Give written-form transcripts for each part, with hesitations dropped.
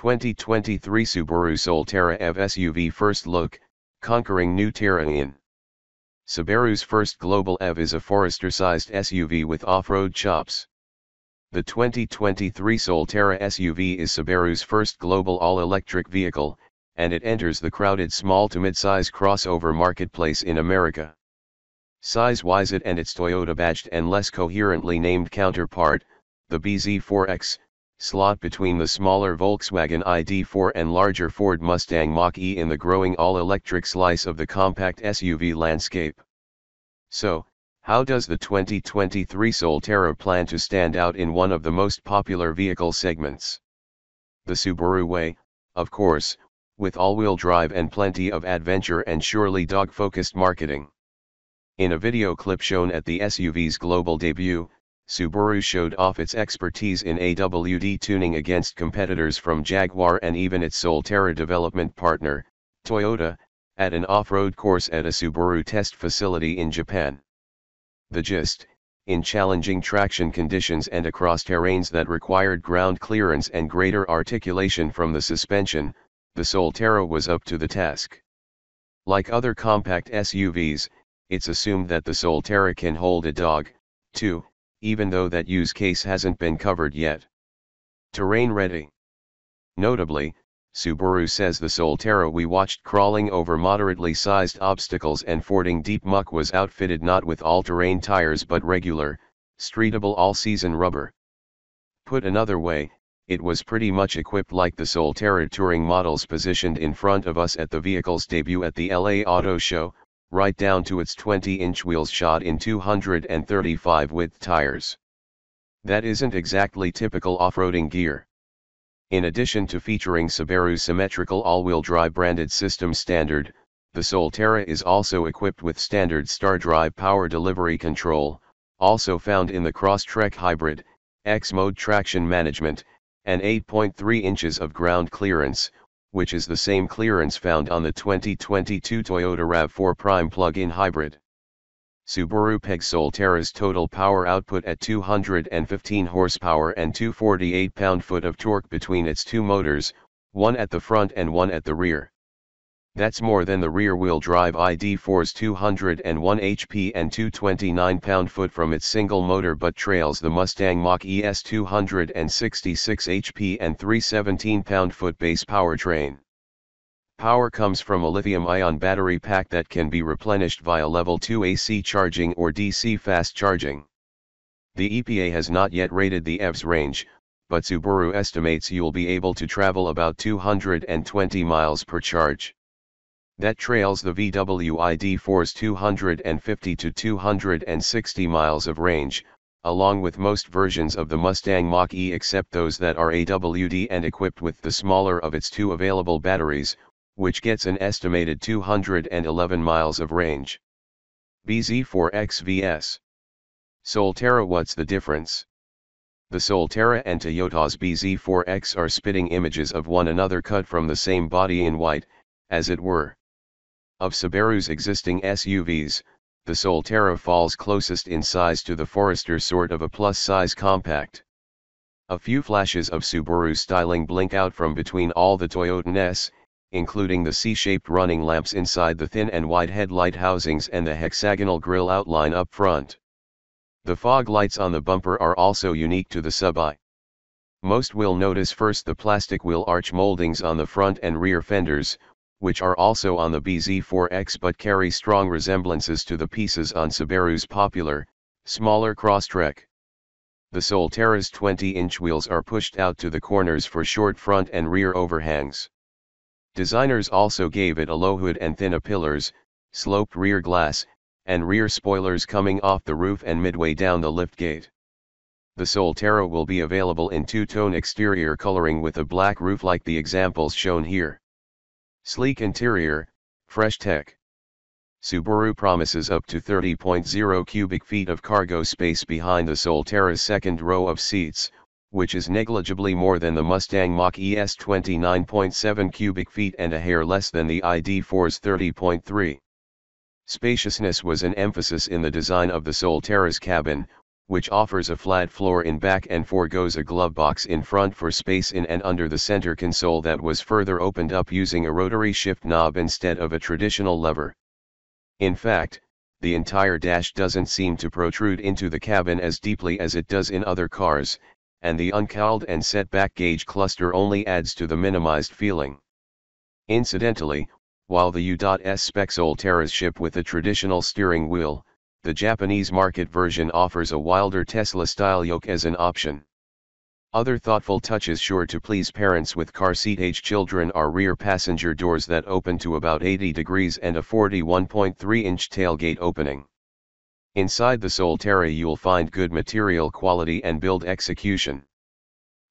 2023 Subaru Solterra EV SUV first look, conquering new terrain. Subaru's first global EV is a Forester-sized SUV with off-road chops. The 2023 Solterra SUV is Subaru's first global all-electric vehicle, and it enters the crowded small to mid-size crossover marketplace in America. Size-wise, it and its Toyota-badged and less coherently named counterpart, the bz4x, slot between the smaller Volkswagen ID4 and larger Ford Mustang Mach-E in the growing all-electric slice of the compact SUV landscape. So, how does the 2023 Solterra plan to stand out in one of the most popular vehicle segments? The Subaru way, of course, with all-wheel drive and plenty of adventure and surely dog-focused marketing. In a video clip shown at the SUV's global debut, Subaru showed off its expertise in AWD tuning against competitors from Jaguar and even its Solterra development partner, Toyota, at an off-road course at a Subaru test facility in Japan. The gist: in challenging traction conditions and across terrains that required ground clearance and greater articulation from the suspension, the Solterra was up to the task. Like other compact SUVs, it's assumed that the Solterra can hold a dog, too, even though that use case hasn't been covered yet. Terrain ready. Notably, Subaru says the Solterra we watched crawling over moderately sized obstacles and fording deep muck was outfitted not with all-terrain tires but regular, streetable all-season rubber. Put another way, it was pretty much equipped like the Solterra touring models positioned in front of us at the vehicle's debut at the LA Auto Show, right down to its 20-inch wheels shod in 235 width tires. That isn't exactly typical off-roading gear. In addition to featuring Subaru's symmetrical all-wheel drive branded system standard, the Solterra is also equipped with standard StarDrive power delivery control, also found in the Crosstrek Hybrid, X-Mode traction management, and 8.3 inches of ground clearance, which is the same clearance found on the 2022 Toyota RAV4 Prime plug-in hybrid. Subaru pegs Solterra's total power output at 215 horsepower and 248 pound-foot of torque between its two motors, one at the front and one at the rear. That's more than the rear-wheel drive ID4's 201 HP and 229 pound-foot from its single motor but trails the Mustang Mach-E's 266 HP and 317 pound-foot base powertrain. Power comes from a lithium-ion battery pack that can be replenished via level 2 AC charging or DC fast charging. The EPA has not yet rated the EV's range, but Subaru estimates you'll be able to travel about 220 miles per charge. That trails the VW ID4's 250 to 260 miles of range, along with most versions of the Mustang Mach-E except those that are AWD and equipped with the smaller of its two available batteries, which gets an estimated 211 miles of range. bz4x vs. Solterra. What's the difference? The Solterra and Toyota's bz4x are spitting images of one another cut from the same body in white, as it were. Of Subaru's existing SUVs, the Solterra falls closest in size to the Forester, sort of a plus-size compact. A few flashes of Subaru styling blink out from between all the Toyotas, including the C-shaped running lamps inside the thin and wide headlight housings and the hexagonal grille outline up front. The fog lights on the bumper are also unique to the Sub-I. Most will notice first the plastic wheel arch moldings on the front and rear fenders, which are also on the bz4x but carry strong resemblances to the pieces on Subaru's popular, smaller Crosstrek. The Solterra's 20-inch wheels are pushed out to the corners for short front and rear overhangs. Designers also gave it a low hood and thin A-pillars, sloped rear glass, and rear spoilers coming off the roof and midway down the liftgate. The Solterra will be available in two-tone exterior coloring with a black roof like the examples shown here. Sleek interior, fresh tech. Subaru promises up to 30.0 cubic feet of cargo space behind the Solterra's second row of seats, which is negligibly more than the Mustang Mach-E's 29.7 cubic feet and a hair less than the ID4's 30.3. Spaciousness was an emphasis in the design of the Solterra's cabin, which offers a flat floor in back and forgoes a glove box in front for space in and under the center console that was further opened up using a rotary shift knob instead of a traditional lever. In fact, the entire dash doesn't seem to protrude into the cabin as deeply as it does in other cars, and the uncowled and setback gauge cluster only adds to the minimized feeling. Incidentally, while the U.S spec Solterras ship with a traditional steering wheel, the Japanese market version offers a wilder Tesla-style yoke as an option. Other thoughtful touches sure to please parents with car seat-age children are rear passenger doors that open to about 80 degrees and a 41.3-inch tailgate opening. Inside the Solterra you'll find good material quality and build execution.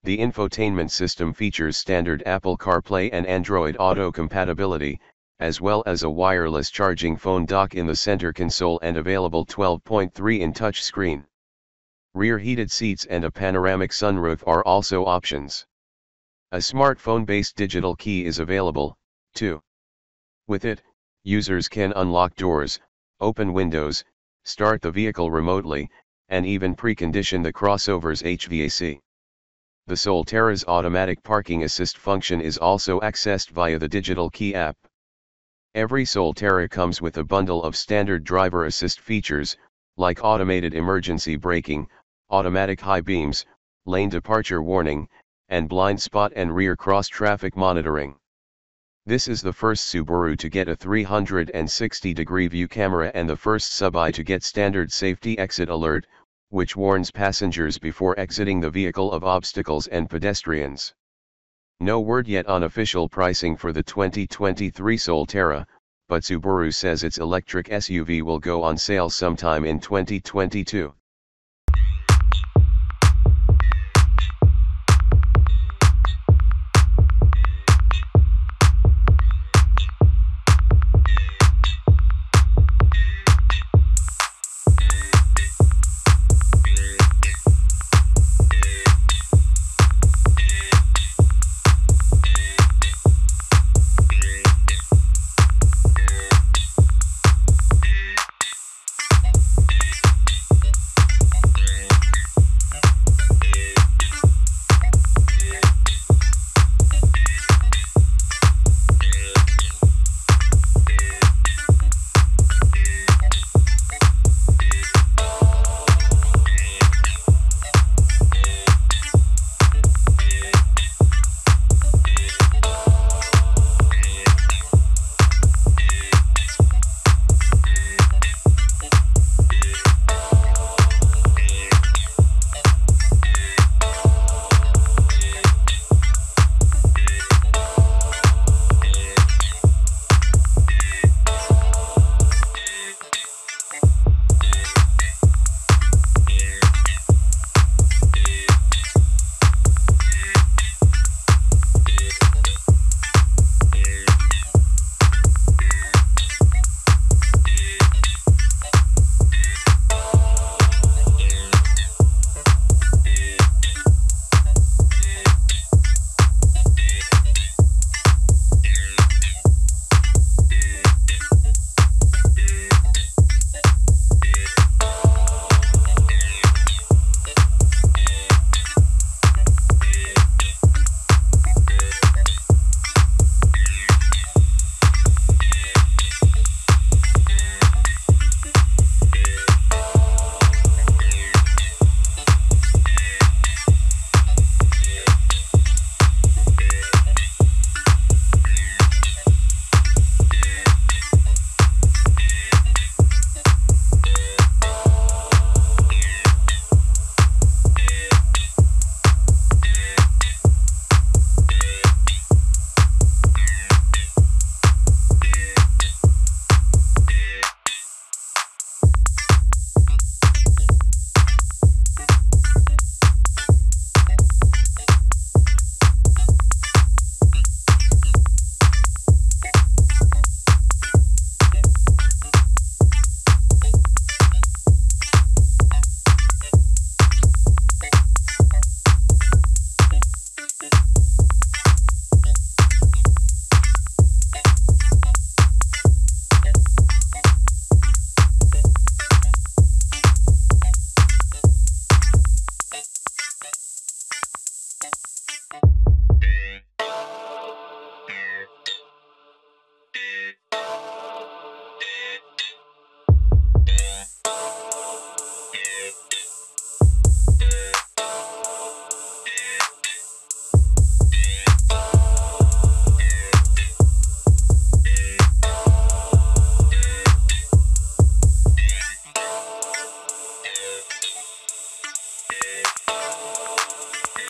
The infotainment system features standard Apple CarPlay and Android Auto compatibility, as well as a wireless charging phone dock in the center console and available 12.3-inch touchscreen. Rear heated seats and a panoramic sunroof are also options. A smartphone-based digital key is available, too. With it, users can unlock doors, open windows, start the vehicle remotely, and even precondition the crossover's HVAC. The Solterra's automatic parking assist function is also accessed via the digital key app. Every Solterra comes with a bundle of standard driver assist features, like automated emergency braking, automatic high beams, lane departure warning, and blind spot and rear cross-traffic monitoring. This is the first Subaru to get a 360-degree view camera and the first sub-i to get standard safety exit alert, which warns passengers before exiting the vehicle of obstacles and pedestrians. No word yet on official pricing for the 2023 Solterra, but Subaru says its electric SUV will go on sale sometime in 2022.